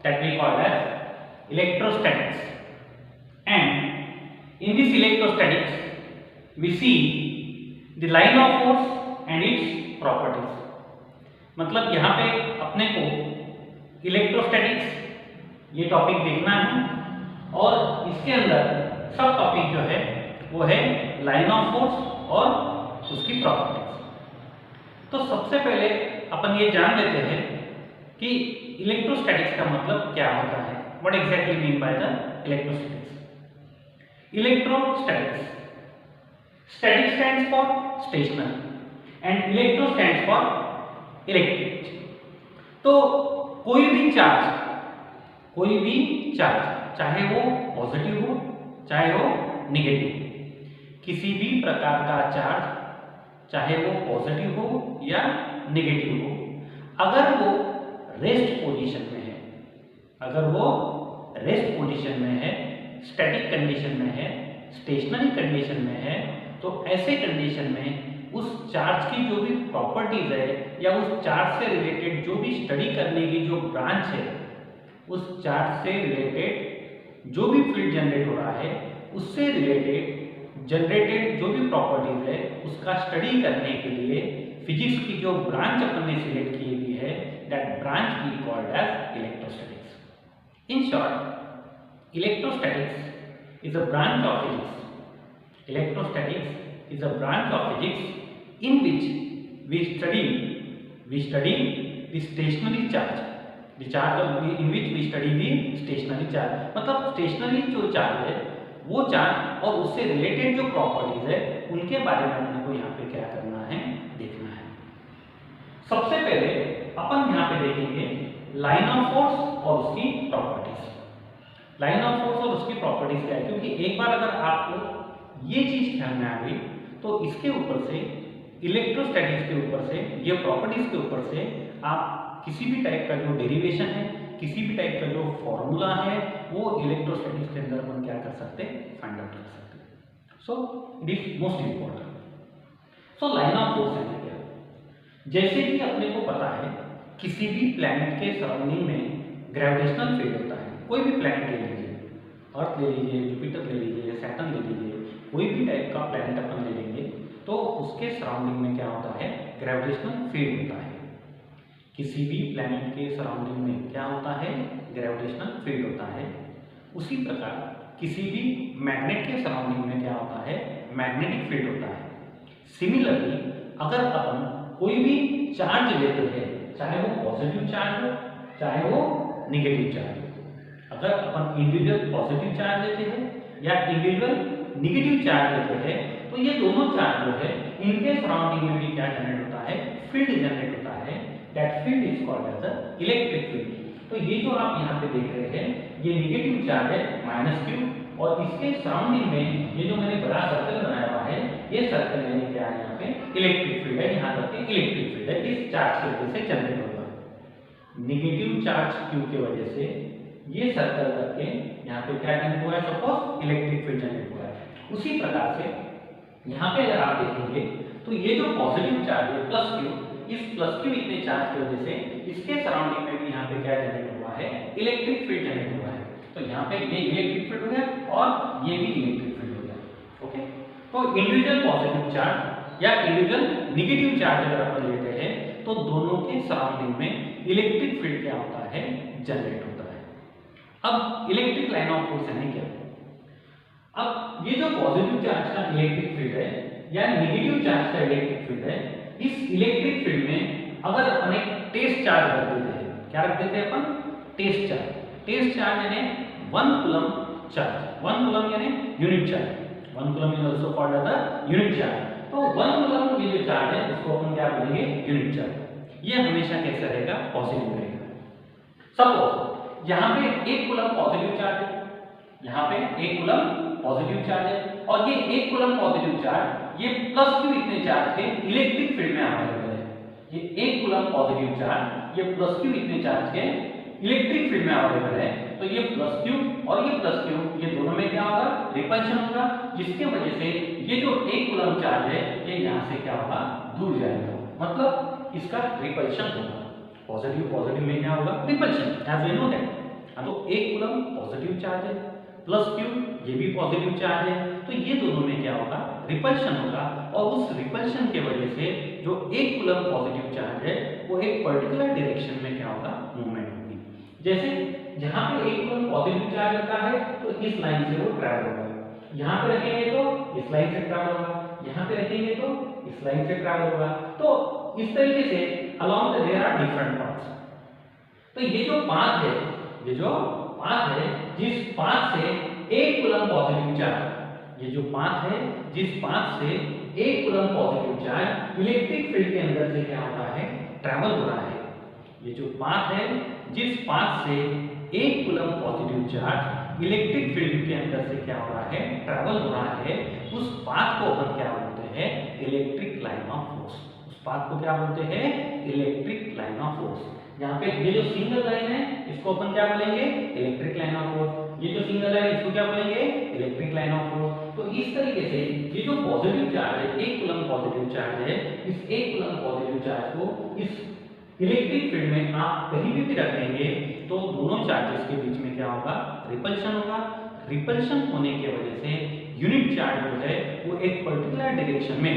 that we call as electrostatics. And in this electrostatics, we see the line of force and its properties. मतलब यहाँ पे अपने को electrostatics ये topic देखना है और इसके अंदर सब टॉपिक जो है वो है लाइन ऑफ फोर्स और उसकी प्रॉपर्टीज। तो सबसे पहले अपन ये जान लेते हैं कि इलेक्ट्रोस्टैटिक्स का मतलब क्या होता है। What exactly mean by the electrostatics. Electrostatics, static stands for stationary and electro stands for electric. तो कोई भी चार्ज चाहे वो पॉजिटिव हो चाहे वो नेगेटिव, किसी भी प्रकार का चार्ज चाहे वो पॉजिटिव हो या नेगेटिव हो, अगर वो रेस्ट पोजीशन में है, अगर वो रेस्ट पोजीशन में है, स्टैटिक कंडीशन में है, स्टेशनरी कंडीशन में है, तो ऐसे कंडीशन में उस चार्ज की जो भी प्रॉपर्टीज है या उस चार्ज से रिलेटेड जो भी स्टडी करने की जो ब्रांच है, उस चार्ज से रिलेटेड जो भी फील्ड जनरेट हो रहा है, उससे रिलेटेड जनरेटेड जो भी प्रॉपर्टीज है उसका स्टडी करने के लिए फिजिक्स की जो ब्रांच अपन ने सिलेक्ट की हुई है, that branch we called as electrostatics. In short, electrostatics is a branch of physics. Electrostatics is a branch of physics in which we study the stationary charge, the charge in which we study the stationary charge। मतलब stationery जो charge है वो charge और उससे related जो properties है उनके बारे में अपने को यहाँ पे क्या करना है, देखना है। सबसे पहले अपन यहाँ पे देखेंगे लाइन ऑफ फोर्स और उसकी प्रॉपर्टीज। लाइन ऑफ फोर्स और उसकी प्रॉपर्टीज क्या है, क्योंकि एक बार अगर आपको ये चीज ध्यान में आ गई तो इसके ऊपर से, इलेक्ट्रोस्टैटिक्स के ऊपर से, ये प्रॉपर्टीज के ऊपर से आप किसी भी टाइप का जो डेरिवेशन है, किसी भी टाइप का जो फॉर्मूला है, वो इलेक्ट्रोस्टैटिक्स के अंदर हम क्या कर सकते हैं, फाइंड आउट कर सकते हैं। So it is most important. So line of force है क्या, जैसे कि अपने को पता है किसी भी प्लैनेट के सराउंडिंग में ग्रेविटेशनल फील्ड होता है। कोई भी प्लैनेट ले लीजिए, अर्थ ले लीजिए, जुपिटर ले लीजिए, सैटर्न ले लीजिए, कोई भी टाइप का प्लैनेट अपन ले लेंगे तो उसके सराउंडिंग में क्या होता है, ग्रेविटेशनल फील्ड होता है। किसी भी प्लैनेट के सराउंडिंग में क्या होता है, ग्रेविटेशनल फील्ड होता है। उसी प्रकार किसी भी मैग्नेट के सराउंडिंग में क्या होता है, मैग्नेटिक फील्ड होता है। सिमिलरली अगर अपन कोई भी चार्ज लेते हैं, चाहे वो पॉजिटिव चार्ज हो चाहे वो नेगेटिव चार्ज हो, अगर अपन इंडिविजुअल पॉजिटिव चार्ज लेते हैं या इंडिविजुअल नेगेटिव चार्ज लेते हैं, तो ये दोनों चार्ज जो है इनके सराउंडिंग में भी क्या जनरेट होता है, फील्ड जनरेट होता है। That field is called as the electric field. तो ये जो आप यहाँ पे देख रहे हैं ये नेगेटिव चार्ज है -q, और इसके सराउंडिंग में ये जो मैंने बड़ा सर्कल बनाया हुआ है, ये सर्कल में क्या है, यहाँ पे इलेक्ट्रिक फील्ड है। यहाँ तक इलेक्ट्रिक फील्ड है, इस चार्ज की वजह से जनरेट होगा। नेगेटिव चार्ज q की वजह से ये सर्कल करके यहाँ पे क्या जनरेट हुआ है, सपोज इलेक्ट्रिक फील्ड जनरेट हुआ है। उसी प्रकार से यहाँ पे अगर आप देखेंगे तो ये जो पॉजिटिव चार्ज है +q, इस +q इतने चार्ज की वजह से इसके सराउंडिंग में भी यहाँ पे क्या जनरेट हुआ है, इलेक्ट्रिक फील्ड जनरेट हुआ है। तो यहाँ पे ये इलेक्ट्रिक फील्ड हो गया और ये भी इलेक्ट्रिक फील्ड हो गया। ओके, तो इंडिविजुअल पॉजिटिव चार्ज या इंडिविजुअल नेगेटिव चार्ज अगर अपन लेते हैं तो दोनों के सराउंडिंग में इलेक्ट्रिक फील्ड क्या होता है, जनरेट होता है। अब इलेक्ट्रिक लाइन ऑफ फोर्स है क्या, अब ये जो पॉजिटिव चार्ज का इलेक्ट्रिक फील्ड है या नेगेटिव चार्ज का इलेक्ट्रिक फील्ड है, इस इलेक्ट्रिक फील्ड में अगर अपन एक टेस्ट चार्ज रख देते हैं, क्या रख देते हैं अपन, टेस्ट चार्ज। टेस्ट चार्ज यानी 1 कूलम चार्ज, 1 कूलम यानी unit charge, 1 coulomb is also called as the unit charge. तो 1 कूलम ये जो चार्ज है उसको अपन क्या बोलेंगे, यूनिट चार्ज। ये हमेशा कैसा रहेगा, पॉजिटिव रहेगा। सपोज यहाँ पे 1 कूलम पॉजिटिव चार्ज है, यहाँ पे 1 कूलम पॉजिटिव चार्ज है, और ये 1 कूलम पॉजिटिव चार्ज ये +q इतने चार्ज के इलेक्ट्रिक फील्ड में अवेलेबल है। ये 1 कूलम पॉजिटिव चार्ज ये +q इतने चार्ज के इलेक्ट्रिक फील्ड में अवेलेबल है। तो ये +q और ये +q ये दोनों में क्या होगा, रिपल्शन होगा, जिसके वजह से ये जो 1 कूलम चार्ज है ये यहाँ से क्या होगा, दूर जाएगा, मतलब इसका रिपल्शन होगा। पॉजिटिव पॉजिटिव में क्या होगा, repulsion, as we know that. तो 1 कूलम पॉजिटिव चार्ज है, प्लस Q ये भी पॉजिटिव चार्ज है, तो ये दोनों में क्या होगा, रिपल्शन होगा, और उस रिपल्शन के वजह से जो 1 कूलम पॉजिटिव चार्ज है वो एक पर्टिकुलर डायरेक्शन में क्या होगा, मूवमेंट होगी। जैसे जहां पे 1 कूलम पॉजिटिव चार्ज होता है तो इस लाइन से वो ट्रैवल होगा, यहाँ पे रखेंगे तो इस लाइन से ट्रैवल होगा, यहाँ पे रखेंगे तो इस लाइन से ट्रैवल होगा। तो इस तरीके से along the there are different paths. तो ये जो पाथ है, ये जो पाथ है जिस पाथ से 1 कूलम पॉजिटिव चार्ज, ये जो पाथ है जिस पाथ से 1 coulomb positive charge electric field के अंदर से क्या होता है, ट्रैवल हो रहा है। ये जो पाथ है जिस पाथ से 1 coulomb positive charge electric field के अंदर से क्या हो रहा है, ट्रैवल हो रहा है, उस पाथ को अपन क्या बोलते हैं, इलेक्ट्रिक लाइन ऑफ फोर्स। उस पाथ को क्या बोलते हैं, इलेक्ट्रिक लाइन ऑफ फोर्स। यहाँ पे ये जो सिंगल लाइन है इसको अपन क्या बोलेंगे, इलेक्ट्रिक लाइन ऑफ फोर्स। ये जो सिंगल लाइन है इसको क्या बोलेंगे, इलेक्ट्रिक लाइन ऑफ फोर्स। तो इस तरीके से ये जो पॉजिटिव चार्ज है, 1 कूलम पॉजिटिव चार्ज है, इस 1 कूलम पॉजिटिव चार्ज को इस इलेक्ट्रिक फील्ड में आप कहीं भी रख देंगे तो दोनों चार्जेस के बीच में क्या होगा, रिपल्शन होगा। रिपल्शन होने की वजह से यूनिट चार्ज जो है वो एक पर्टिकुलर डायरेक्शन में,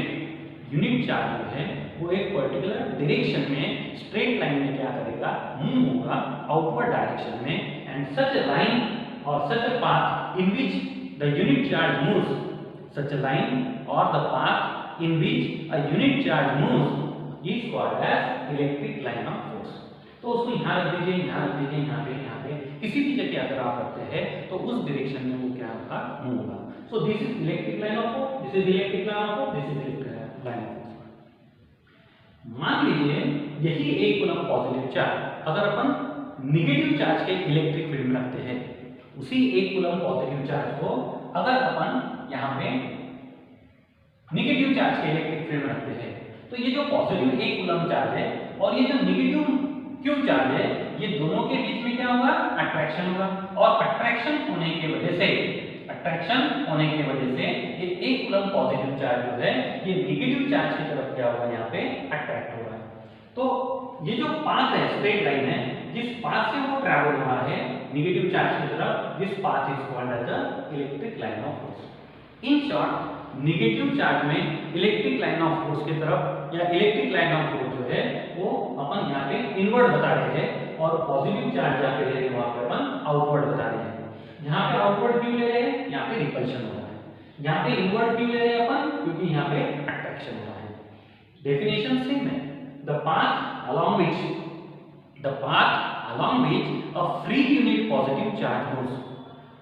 यूनिट चार्ज जो है वो एक पर्टिकुलर डायरेक्शन में स्ट्रेट लाइन में क्या करेगा, मूव होगा आउटवर्ड डायरेक्शन में। एंड सच अ लाइन और such a path in which the unit charge moves, such a line और the path in which a unit charge moves is called as electric line of force। तो उसको यहाँ रख दीजिए, यहाँ रख दीजिए, यहाँ पे किसी भी जगह अगर आप रखते हैं तो उस डायरेक्शन में वो क्या होगा, मूव होगा। So this is electric line of force, this is electric line of force, this is electric line of force. मान लीजिए यही 1 कूलम पॉजिटिव चार्ज अगर अपन नेगेटिव चार्ज के इलेक्ट्रिक फील्ड में रखते हैं, उसी 1 कूलम पॉजिटिव चार्ज को अगर अपन यहाँ पे नेगेटिव चार्ज के इलेक्ट्रिक फील्ड में रखते हैं, तो ये जो पॉजिटिव 1 कूलम चार्ज है और ये जो नेगेटिव Q चार्ज है, ये दोनों के बीच में क्या होगा, अट्रैक्शन होगा। और अट्रैक्शन होने की वजह से, अट्रैक्शन होने की वजह से ये 1 कूलम पॉजिटिव चार्ज जो है ये नेगेटिव चार्ज की तरफ क्या होगा, यहाँ पे अट्रैक्ट होगा। तो ये जो पाथ है, स्ट्रेट लाइन है, जिस पाथ से वो ट्रैवल हो रहा है नेगेटिव चार्ज की तरफ, this path is called as the electric line of force. In short, negative charge में इलेक्ट्रिक लाइन ऑफ फोर्स की तरफ या इलेक्ट्रिक लाइन ऑफ फोर्स जो है वो अपन यहाँ पे इनवर्ड बता रहे हैं, और पॉजिटिव चार्ज जहाँ पे ले रहे हैं वहाँ पे अपन आउटवर्ड बता रहे हैं। यहाँ पे आउटवर्ड क्यों ले रहे हैं, यहाँ पे रिपल्शन हो रहा है। यहाँ पे इनवर्ड क्यों ले रहे हैं अपन, क्योंकि यहाँ पे अट्रैक्शन हो रहा है। डेफिनेशन सेम है, the path along which a free unit positive charge moves,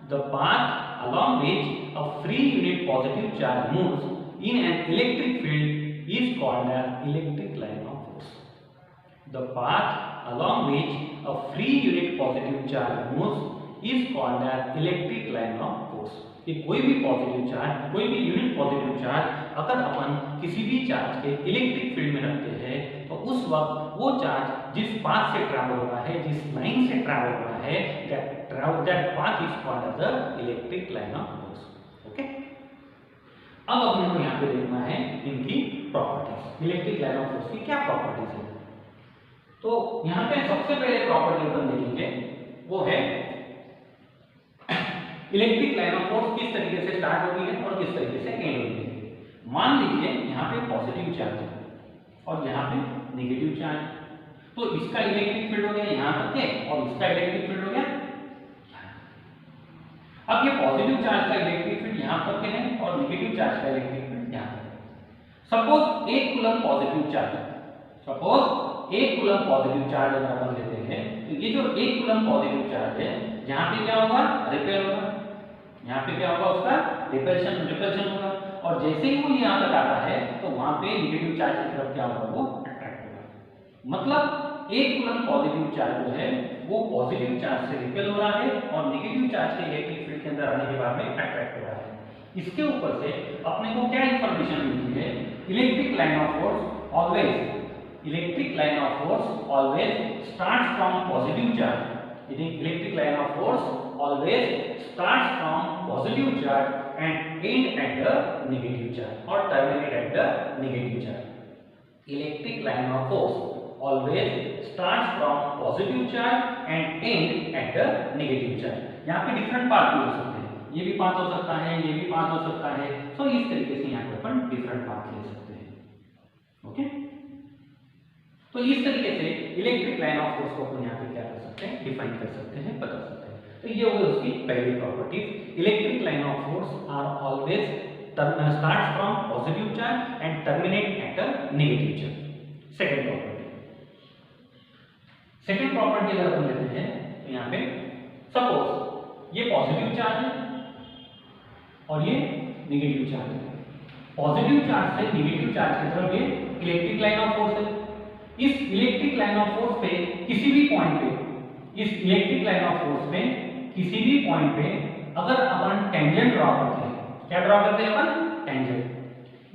the path along which a free unit positive charge moves in an electric field is called as electric line of force। The path along which a free unit positive charge moves is called as electric line of force। कि कोई भी positive charge, कोई भी unit positive charge अगर अपन किसी भी charge के electric field में रखते हैं तो उस वक्त वो चार्ज जिस पाथ से ट्रैवल हो रहा है, जिस लाइन से ट्रैवल हो रहा है, that path is called as the electric line of force। Okay, अब अपने को यहाँ पे देखना है इनकी properties, electric line of force की क्या प्रॉपर्टीज है। तो यहाँ पे सबसे पहले प्रॉपर्टी अपन देखेंगे वो है इलेक्ट्रिक लाइन ऑफ फोर्स किस तरीके से स्टार्ट होती है और किस तरीके से एंड होती है। मान लीजिए यहाँ पे पॉजिटिव चार्ज है और यहाँ पे नेगेटिव चार्ज, तो इसका इलेक्ट्रिक फील्ड हो गया यहाँ तक के और इसका इलेक्ट्रिक फील्ड हो गया। अब ये पॉजिटिव चार्ज का इलेक्ट्रिक फील्ड यहाँ तक के है और नेगेटिव चार्ज का इलेक्ट्रिक फील्ड यहाँ तक। Suppose 1 coulomb positive charge, suppose 1 coulomb positive charge अगर अपन लेते हैं तो ये जो 1 कूलम पॉजिटिव चार्ज है यहाँ पे क्या होगा, रिपेल होगा, यहाँ पे क्या होगा, उसका रिपल्शन होगा। और जैसे ही वो यहाँ तक आता है तो वहां पे नेगेटिव चार्ज की तरफ क्या होगा, वो अट्रैक्ट होगा। मतलब 1 कूलम पॉजिटिव चार्ज जो है वो पॉजिटिव चार्ज से रिपेल हो रहा है और नेगेटिव चार्ज के इलेक्ट्रिक फील्ड के अंदर आने के बाद में अट्रैक्ट हो रहा है। इसके ऊपर से अपने को क्या इंफॉर्मेशन मिलती है, electric line of force always starts from positive charge. Electric line of force always starts from positive charge and end at the negative charge or terminate at the negative charge। Electric line of force always starts from positive charge and end at the negative charge। यहाँ पे different path भी हो सकते हैं, ये भी path हो सकता है, ये भी पाथ हो सकता है। सो इस तरीके से यहाँ पे अपन डिफरेंट पाथ ले सकते हैं। ओके, तो इस तरीके से इलेक्ट्रिक लाइन ऑफ फोर्स को अपन यहाँ पे क्या कर सकते हैं, डिफाइन कर सकते हैं, बता सकते हैं। तो ये हो गई उसकी पहली property, electric line of force are always starts from positive charge and terminate at a negative charge। Second property अगर अपन लेते हैं तो यहाँ पे सपोज ये पॉजिटिव चार्ज है और ये नेगेटिव चार्ज है। पॉजिटिव चार्ज से नेगेटिव चार्ज की तरफ ये इलेक्ट्रिक लाइन ऑफ फोर्स है। इस इलेक्ट्रिक लाइन ऑफ फोर्स पे किसी भी पॉइंट पे, इस इलेक्ट्रिक लाइन ऑफ फोर्स पे किसी भी पॉइंट पे अगर अपन टेंजेंट ड्रॉ करते हैं, क्या ड्रॉ करते हैं अपन, टेंजेंट।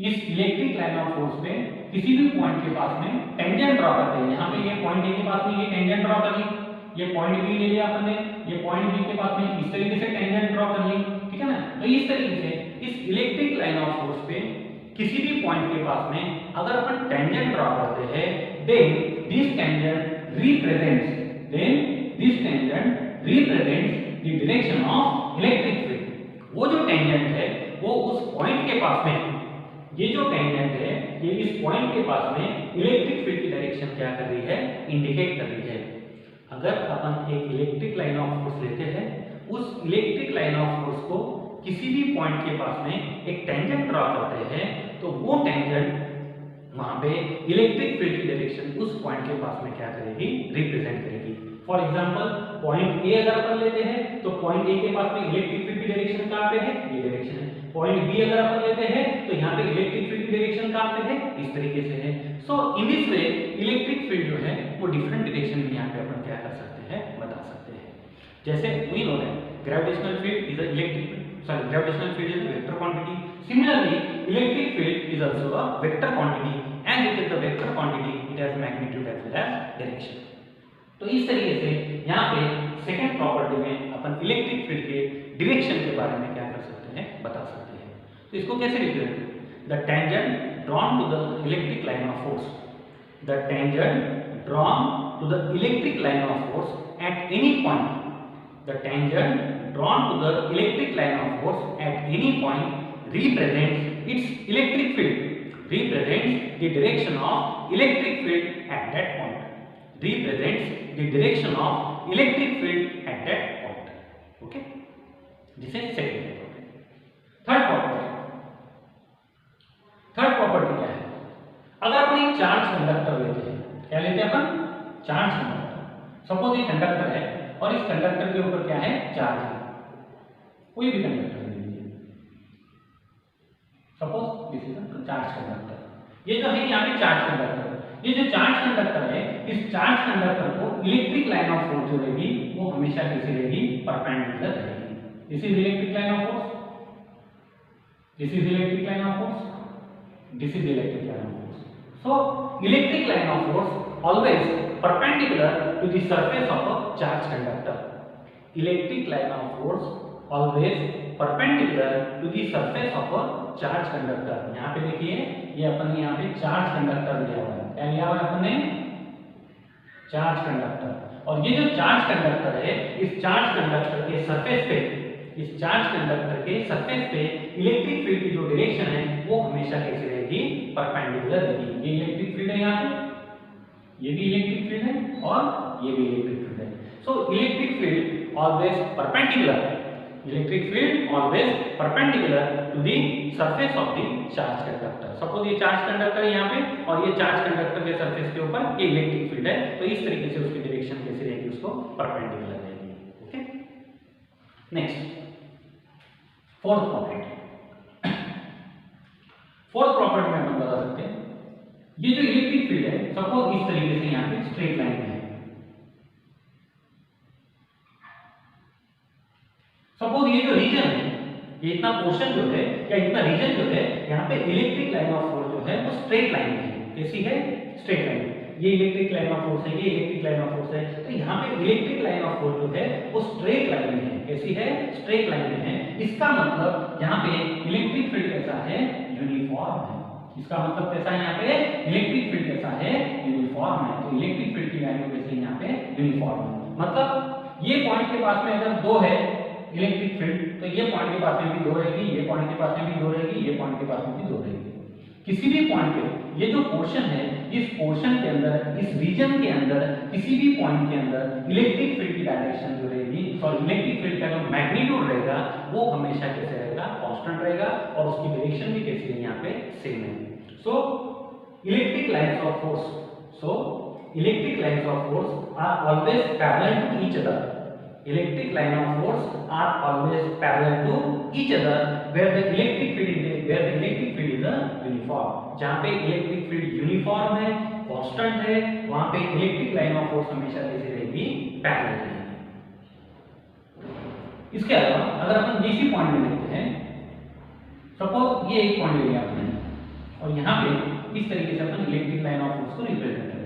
इस इलेक्ट्रिक लाइन ऑफ फोर्स पे किसी भी पॉइंट के पास में टेंजेंट ड्रॉ करते हैं। यहाँ पे ये पॉइंट ए के पास में ये टेंजेंट ड्रॉ कर ली, ये पॉइंट बी ले लिया अपन ने, ये पॉइंट बी के पास में इस तरीके से टेंजेंट ड्रॉ कर ली, ठीक है ना। तो इस तरीके से इस इलेक्ट्रिक लाइन ऑफ फोर्स पे किसी भी पॉइंट के पास में अगर अपन टेंजेंट ड्रॉ करते हैं, then this tangent represents the direction of electric field. वो जो टेंजेंट है वो उस पॉइंट के पास में, ये जो टेंजेंट है ये इस पॉइंट के पास में इलेक्ट्रिक फील्ड की डायरेक्शन क्या कर रही है, इंडिकेट कर रही है। अगर अपन एक इलेक्ट्रिक लाइन ऑफ फोर्स लेते हैं, उस इलेक्ट्रिक लाइन ऑफ फोर्स को किसी भी पॉइंट के पास में एक टेंजेंट ड्रॉ करते हैं, तो वो टेंजेंट वहां पे इलेक्ट्रिक फील्ड की डायरेक्शन उस पॉइंट के पास में क्या करेगी, रिप्रेजेंट करेगी। फॉर एग्जांपल पॉइंट ए अगर अपन लेते हैं तो पॉइंट ए के पास में इलेक्ट्रिक फील्ड की डायरेक्शन कहां पे है, ये डायरेक्शन है। पॉइंट बी अगर अपन लेते हैं तो यहाँ पे इलेक्ट्रिक फील्ड की डायरेक्शन कहां पे है, इस तरीके से है। So in this way electric field जो है वो डिफरेंट डायरेक्शन में यहाँ पे अपन क्या कर सकते हैं, बता सकते हैं। जैसे we know that gravitational field is gravitational field is vector quantity. Similarly electric field is also a vector quantity and it is the vector quantity, it has magnitude as well as direction. तो इस तरीके से यहाँ पे second property में अपन electric field के direction के बारे में क्या कर सकते हैं, बता सकते हैं। तो इसको कैसे represent, the tangent drawn to the electric line of force, the tangent drawn to the electric line of force at any point, the tangent drawn to the electric line of force at any point represents its electric field, represents the direction of electric field at that point, represents the direction of electric field at that point। okay, this is second property। third property क्या है, अगर अपन एक charge conductor लेते हैं, क्या लेते हैं अपन, charge conductor. Suppose ये कंडक्टर है और इस कंडक्टर के ऊपर क्या है, चार्ज है, कोई भी कंडक्टर ले लीजिए, suppose this is a charge conductor. ये जो है यहाँ पे चार्ज कंडक्टर, ये जो चार्ज कंडक्टर है, इस चार्ज कंडक्टर को इलेक्ट्रिक लाइन ऑफ फोर्स जो रहेगी वो हमेशा कैसी रहेगी, परपेंडिकुलर रहेगी। This is electric line of force, this is electric line of force, this is electric line of force. So electric line of force always perpendicular to the surface of a charge conductor. Electric line of force always perpendicular to the surface of a charge conductor. यहाँ पे देखिए ये अपन ने यहाँ पे charge conductor लिया हुआ है, क्या लिया हुआ है अपन ने, चार्ज कंडक्टर। और ये जो चार्ज कंडक्टर है, इस चार्ज कंडक्टर के सरफेस पे, इस चार्ज कंडक्टर के सरफेस पे इलेक्ट्रिक फील्ड की जो डायरेक्शन है वो हमेशा कैसी रहेगी, परपेंडिकुलर रहेगी। ये इलेक्ट्रिक फील्ड है, यहाँ पे ये भी इलेक्ट्रिक फील्ड है और ये भी इलेक्ट्रिक फील्ड है। So electric field always perpendicular, electric field always perpendicular to the surface of the charge conductor। Suppose ये चार्ज कंडक्टर है यहाँ पे और ये चार्ज कंडक्टर के सरफेस के ऊपर ये इलेक्ट्रिक फील्ड है, तो इस तरीके से उसकी डायरेक्शन कैसी रहेगी, उसको परपेंडिकुलर रहेगी। Okay, next fourth property. Fourth property में हम बता सकते हैं, ये जो इलेक्ट्रिक फील्ड है सपोज इस तरीके से यहाँ पे स्ट्रेट लाइन में है, सपोज ये जो रीजन है, ये इतना पोर्शन जो है या इतना रीजन जो है यहाँ पे इलेक्ट्रिक लाइन ऑफ फोर्स जो है वो स्ट्रेट लाइन में है। कैसी है, स्ट्रेट लाइन। ये इलेक्ट्रिक लाइन ऑफ फोर्स है, ये इलेक्ट्रिक लाइन ऑफ फोर्स है, तो यहाँ पे इलेक्ट्रिक लाइन ऑफ फोर्स जो है वो स्ट्रेट लाइन में है। कैसी है, स्ट्रेट लाइन में है। इसका मतलब यहाँ पे इलेक्ट्रिक फील्ड कैसा है, यूनिफॉर्म है। इसका मतलब कैसा है यहाँ पे, इलेक्ट्रिक फील्ड कैसा है, यूनिफॉर्म है। तो इलेक्ट्रिक फील्ड की वैल्यू कैसे यहाँ पे यूनिफॉर्म है, मतलब ये पॉइंट के पास में अगर 2 है इलेक्ट्रिक फील्ड, तो ये पॉइंट के पास में भी 2 रहेगी, ये पॉइंट के पास में भी 2 रहेगी, ये पॉइंट के पास में भी 2 रहेगी। किसी भी पॉइंट पे ये जो पोर्शन है, इस पोर्शन के अंदर, इस रीजन के अंदर, किसी भी पॉइंट के अंदर इलेक्ट्रिक फील्ड की डायरेक्शन जो रहेगी, सॉरी इलेक्ट्रिक फील्ड का जो मैग्नीट्यूड रहेगा वो हमेशा कैसे रहेगा, कांस्टेंट रहेगा, और उसकी डायरेक्शन भी कैसी है यहाँ पे सेम है। So electric lines of force, electric lines of force are always parallel to each other. Electric line of force are always parallel to each other where the electric field is a uniform। जहाँ पे electric field uniform है, constant है, वहाँ पे electric line of force हमेशा कैसी रहेगी, parallel रहेगी। इसके अलावा अगर अपन बीसी पॉइंट में देखते हैं, सपोज ये एक पॉइंट ले लिया आपने और यहाँ पे इस तरीके से अपन इलेक्ट्रिक लाइन ऑफ फोर्स को रिप्रेजेंट कर रहे हैं।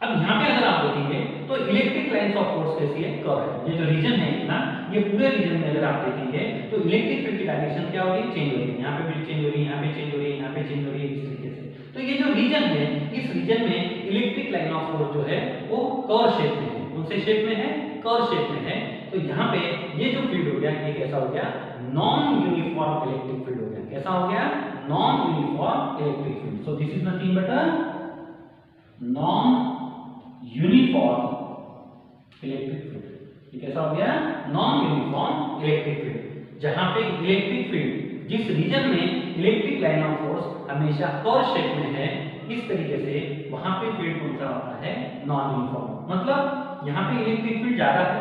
अब यहाँ पे अगर आप देखेंगे तो इलेक्ट्रिक लाइंस ऑफ फोर्स कैसी है, कर्व है। ये जो रीजन है इतना, ये पूरे रीजन में अगर आप देखेंगे तो इलेक्ट्रिक फील्ड की डायरेक्शन क्या होगी, चेंज होगी। यहाँ पे भी चेंज हो रही है, यहाँ पे चेंज हो रही है, यहाँ पे चेंज हो रही है, इस तरीके से। तो ये जो रीजन है, इस रीजन में इलेक्ट्रिक लाइन ऑफ फोर्स जो है वो कर्व शेप में है। कौन से शेप में है, कर्व शेप में है। तो यहाँ पे ये जो फील्ड हो गया, ये कैसा हो गया, नॉन यूनिफॉर्म इलेक्ट्रिक फील्ड हो गया। कैसा हो गया, non uniform electric field. So this is nothing but a non uniform electric field. ये कैसा हो गया, नॉन यूनिफॉर्म इलेक्ट्रिक फील्ड, जहां पे इलेक्ट्रिक फील्ड जिस रीजन में इलेक्ट्रिक लाइन ऑफ फोर्स हमेशा कर्व शेप में है, इस तरीके से वहां पे फील्ड कौन सा होता है, नॉन यूनिफॉर्म। मतलब यहाँ पे इलेक्ट्रिक फील्ड ज्यादा है,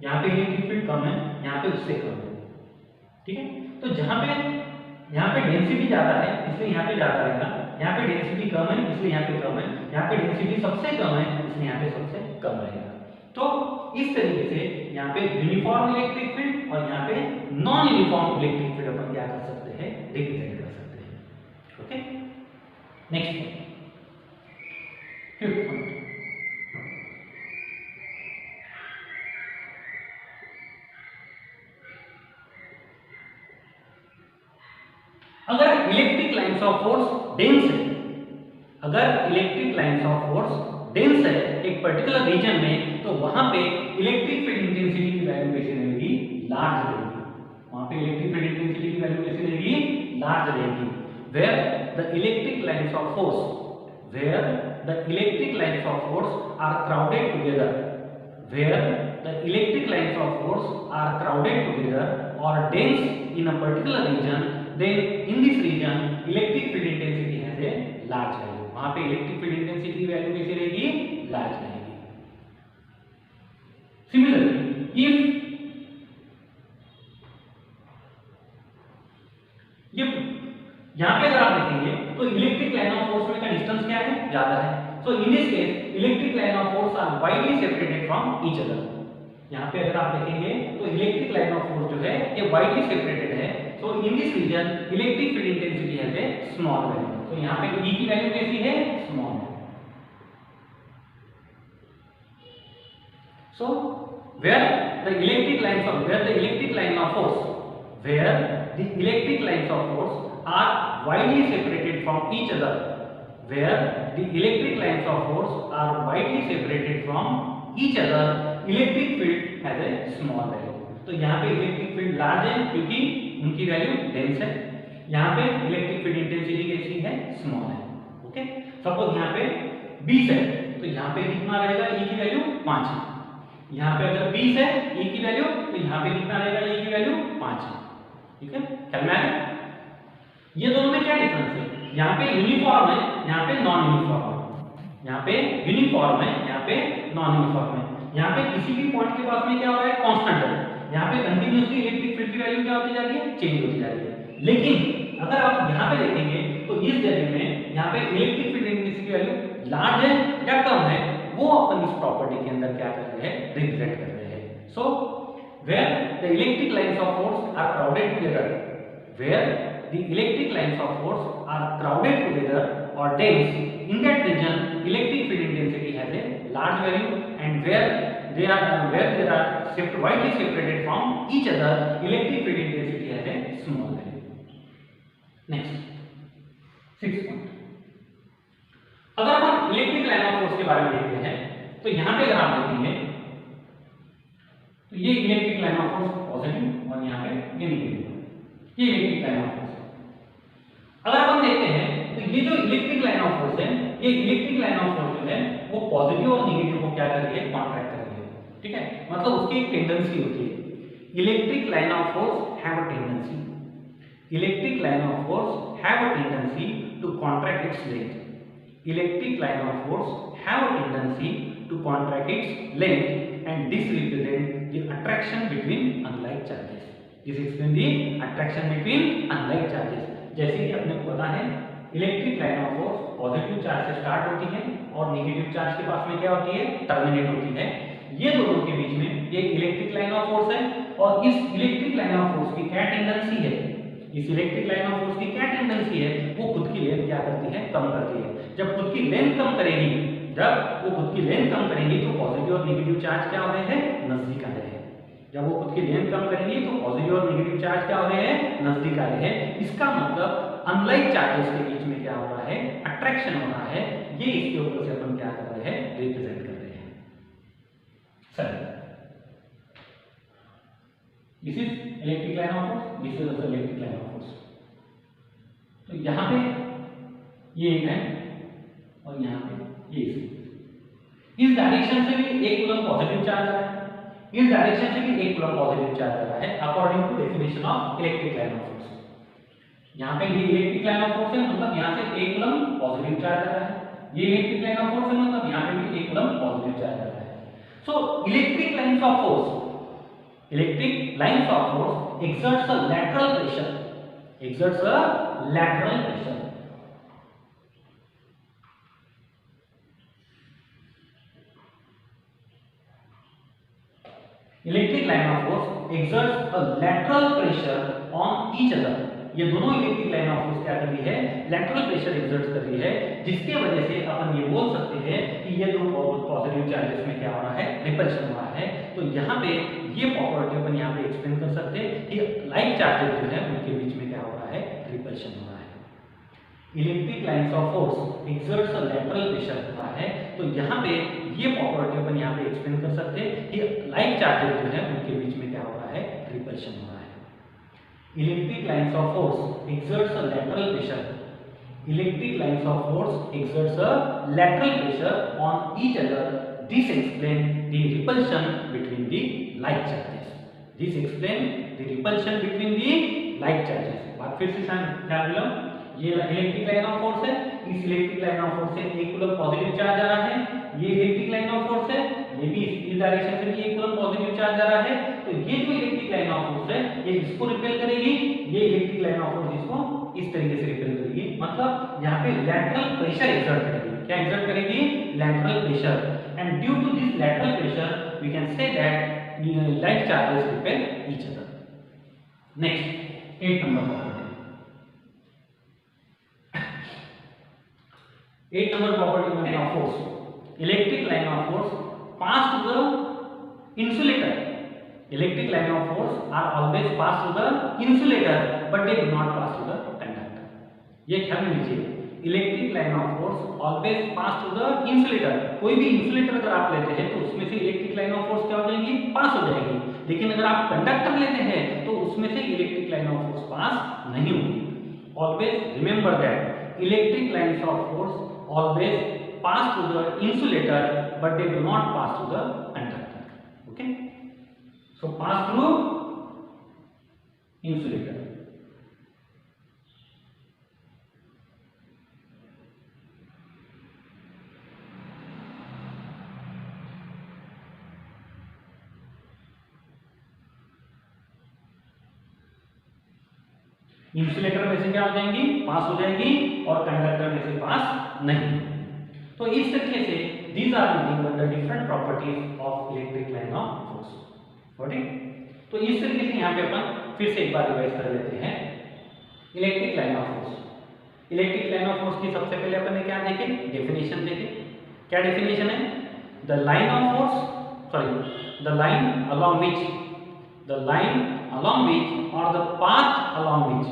यहाँ पे इलेक्ट्रिक फील्ड कम है, यहाँ पे उससे कम है। ठीक है, तो जहां पे यहाँ पे डेंसिटी ज्यादा है इसलिए यहाँ पे ज्यादा रहेगा, यहाँ पे डेंसिटी कम है इसलिए यहाँ पे कम है, यहाँ पे डेंसिटी सबसे कम है इसलिए यहाँ पे सबसे कम रहेगा। तो इस तरीके से यहाँ पे यूनिफॉर्म इलेक्ट्रिक फील्ड और यहाँ पे नॉन यूनिफॉर्म इलेक्ट्रिक फील्ड अपन क्या कर सकते हैं, रिप्रेजेंट कर सकते हैं। ओके, नेक्स्ट फिफ्थ पॉइंट, अगर electric lines of force dense है, अगर electric lines of force dense है एक पर्टिकुलर रीजन में, तो वहां पे इलेक्ट्रिक फील्ड इंटेंसिटी की वैल्यू कैसी रहेगी, लार्ज रहेगी। वहां पे इलेक्ट्रिक फील्ड इंटेंसिटी की वैल्यू कैसी रहेगी, लार्ज रहेगी। Where the electric lines of force, where the electric lines of force are crowded together, where the electric lines of force are crowded together और dense in a particular region, then in this region electric field intensity has a large value। वहां पे electric field intensity की value कैसी रहेगी, large रहेगी। Similarly if ये यहां पे अगर आप देखेंगे तो इलेक्ट्रिक लाइन ऑफ फोर्स में का डिस्टेंस क्या है, ज्यादा है। So in this case electric line of force are widely separated from each other. यहाँ पे अगर आप देखेंगे तो इलेक्ट्रिक लाइन ऑफ फोर्स जो है ये वाइडली सेपरेटेड है। So in this region electric field intensity has a small value. तो यहाँ पे E की वैल्यू कैसी है, स्मॉल है। So where the electric lines of, where the electric line of force, where the electric lines of force are widely separated from each other, where the electric lines of force are widely separated from each other, electric field has a small value. तो यहाँ पे electric field large है क्योंकि उनकी value dense है, यहाँ पे electric field intensity कैसी है, स्मॉल है। ओके, सपोज यहाँ पे 20 है तो यहाँ पे कितना रहेगा, E की वैल्यू 5 है। यहाँ पे अगर 20 है E की वैल्यू, तो यहाँ पे कितना रहेगा, E की वैल्यू 5 है। ठीक है, ख्याल में आ गया। ये दोनों में क्या डिफरेंस है, यहाँ पे यूनिफॉर्म है, यहाँ पे नॉन यूनिफॉर्म है। यहाँ पे यूनिफॉर्म है, यहाँ पे नॉन यूनिफॉर्म है। यहाँ पे किसी भी पॉइंट के पास में क्या हो रहा है, कांस्टेंट है। यहाँ पे कंटिन्यूअसली इलेक्ट्रिक फील्ड की वैल्यू क्या होती जा रही है, चेंज होती जा रही है। लेकिन अगर आप यहाँ पे देखेंगे तो इस जगह में यहाँ पे इलेक्ट्रिक फील्ड इंटेंसिटी की वैल्यू लार्ज है या कम है, वो अपन इस प्रॉपर्टी के अंदर क्या कर रहे हैं, रिप्रेजेंट कर रहे हैं। So where the electric lines of force are crowded together, where the electric lines of force are crowded together or dense, in that region electric field intensity has a large value, and where there are widely separated from each other, electric field intensity has a small value. Next, 6 point. अगर हम electric line of force के बारे में देखते हैं तो यहाँ पे अगर आप देखेंगे तो ये electric line of force positive और यहाँ पे ये नेगेटिव, ये इलेक्ट्रिक लाइन ऑफ फोर्स है। अगर हम देखते हैं तो ये जो इलेक्ट्रिक लाइन ऑफ फोर्स है, ये इलेक्ट्रिक लाइन ऑफ फोर्स जो है वो पॉजिटिव और नेगेटिव को क्या कर रही है, कॉन्ट्रैक्ट कर रही है। ठीक है, मतलब उसकी एक टेंडेंसी होती है। Electric line of force have a tendency, electric line of force have a tendency to contract its length, electric line of force have a tendency to contract its length, and this represents the attraction between unlike charges. This explains the attraction between unlike charges. जैसे कि अपने को पता है electric line of force positive charge से start होती है और नेगेटिव चार्ज के पास में क्या होती है, टर्मिनेट होती है। ये दोनों के बीच में ये इलेक्ट्रिक लाइन ऑफ फोर्स है और इस इलेक्ट्रिक लाइन ऑफ फोर्स की क्या टेंडेंसी है, इस इलेक्ट्रिक लाइन ऑफ फोर्स की क्या टेंडेंसी है, वो खुद की लेंथ क्या करती है, कम करती है। जब खुद की लेंथ कम करेगी, जब वो खुद की लेंथ कम करेंगी तो पॉजिटिव और नेगेटिव चार्ज क्या हो रहे हैं, नजदीक आ रहे हैं। जब वो खुद की लेंथ कम करेंगी तो पॉजिटिव और नेगेटिव चार्ज क्या हो रहे हैं, नजदीक आ रहे हैं। इसका मतलब अनलाइक चार्जेस के बीच में क्या हो रहा है, अट्रैक्शन हो रहा है। ये इसके ऊपर से अपन क्या कर रहे हैं, रिप्रेजेंट कर रहे हैं। Sir this is electric line of force, this is also electric line of force. तो यहाँ पे ये एक है और यहाँ पे ये इस डायरेक्शन से भी एक कूलम पॉजिटिव चार्ज आ रहा है, इस डायरेक्शन से भी एक कूलम पॉजिटिव चार्ज आ रहा है according to definition of electric line of force. यहाँ पे ये इलेक्ट्रिक लाइन ऑफ फोर्स है, मतलब यहाँ से एक कूलम पॉजिटिव चार्ज आ रहा है। ये इलेक्ट्रिक लाइन ऑफ फोर्स है, मतलब यहाँ पे भी एक कूलम पॉजिटिव चार्ज आ रहा है। So electric lines of force, electric lines of force exerts a lateral pressure, exerts a lateral pressure. Electric line of force exerts a lateral pressure on each other. ये दोनों electric line of force क्या कर रही है, lateral pressure exert कर रही है, जिसके वजह से अपन ये बोल सकते हैं कि ये दो पॉजिटिव चार्जेस में क्या हो रहा है, रिपल्शन हो रहा है। तो यहाँ पे ये प्रॉपर्टी अपन यहाँ पे एक्सप्लेन कर सकते हैं कि लाइक चार्जेस जो है उनके बीच में क्या हो रहा है, रिपल्शन हो रहा है। Electric lines of force exerts a lateral pressure होता है, तो यहाँ पे ये प्रॉपर्टी अपन यहाँ पे एक्सप्लेन कर सकते हैं कि लाइक चार्जेस जो है उनके बीच में क्या हो रहा है, रिपल्शन हो रहा है। Electric lines of force exerts a lateral pressure. Electric lines of force exerts a lateral pressure on each other. This explains the repulsion between the like charges. This explains the repulsion between the like charges. बात फिर से ध्यान दिलाओ, ये electric line of force है, इस electric line of force से एक कूलम पॉजिटिव चार्ज आ रहा है। ये इलेक्ट्रिक लाइन ऑफ फोर्स है, ये भी इस डायरेक्शन से भी एक कूलम पॉजिटिव चार्ज आ रहा है। तो ये जो इलेक्ट्रिक लाइन ऑफ फोर्स है ये इसको रिपेल करेगी, ये इलेक्ट्रिक लाइन ऑफ फोर्स इसको इस तरीके से रिपेल करेगी। मतलब यहाँ पे लैटरल प्रेशर एक्सर्ट करेगी। क्या एक्सर्ट करेगी, lateral pressure. And due to this lateral pressure we can say that like charges repel each other. Next 8 number property. 8 number property of force. Electric line of force pass to the insulator. Electric line of force are always pass to the insulator, but they do not pass to the conductor. ये ख्याल में लीजिए, electric line of force always pass to the insulator. कोई भी insulator अगर आप लेते हैं तो उसमें से इलेक्ट्रिक लाइन ऑफ फोर्स क्या हो जाएगी, पास हो जाएगी। लेकिन अगर आप कंडक्टर लेते हैं तो उसमें से electric line of force pass नहीं होगी। Always remember that electric lines of force always pass to the insulator but they do not pass to the conductor. Okay, so pass through insulator. Insulator में से क्या हो जाएंगी, पास हो जाएंगी, और कंडक्टर में से पास नहीं। तो इस तरीके से these are the different properties of electric line of force. Okay, तो इस तरीके से यहाँ पे अपन फिर से एक बार रिवाइज कर लेते हैं। Electric line of force, electric line of force की सबसे पहले अपन ने क्या देखे, डेफिनेशन देखे। क्या डेफिनेशन है, the line of force, sorry, the line along which or the path along which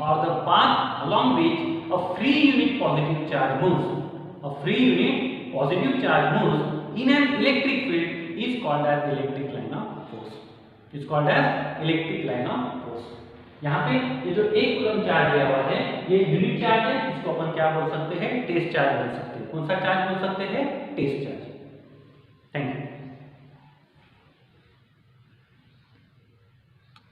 or the path along which a free unit positive charge moves. A free unit positive charge moves in an electric field is called as electric line of force. Is called as electric line of force. यहाँ पे ये जो 1 coulomb charge दिया हुआ है ये unit charge है, इसको अपन क्या बोल सकते हैं, टेस्ट चार्ज बोल सकते हैं। कौन सा चार्ज बोल सकते हैं, टेस्ट चार्ज। Thank you.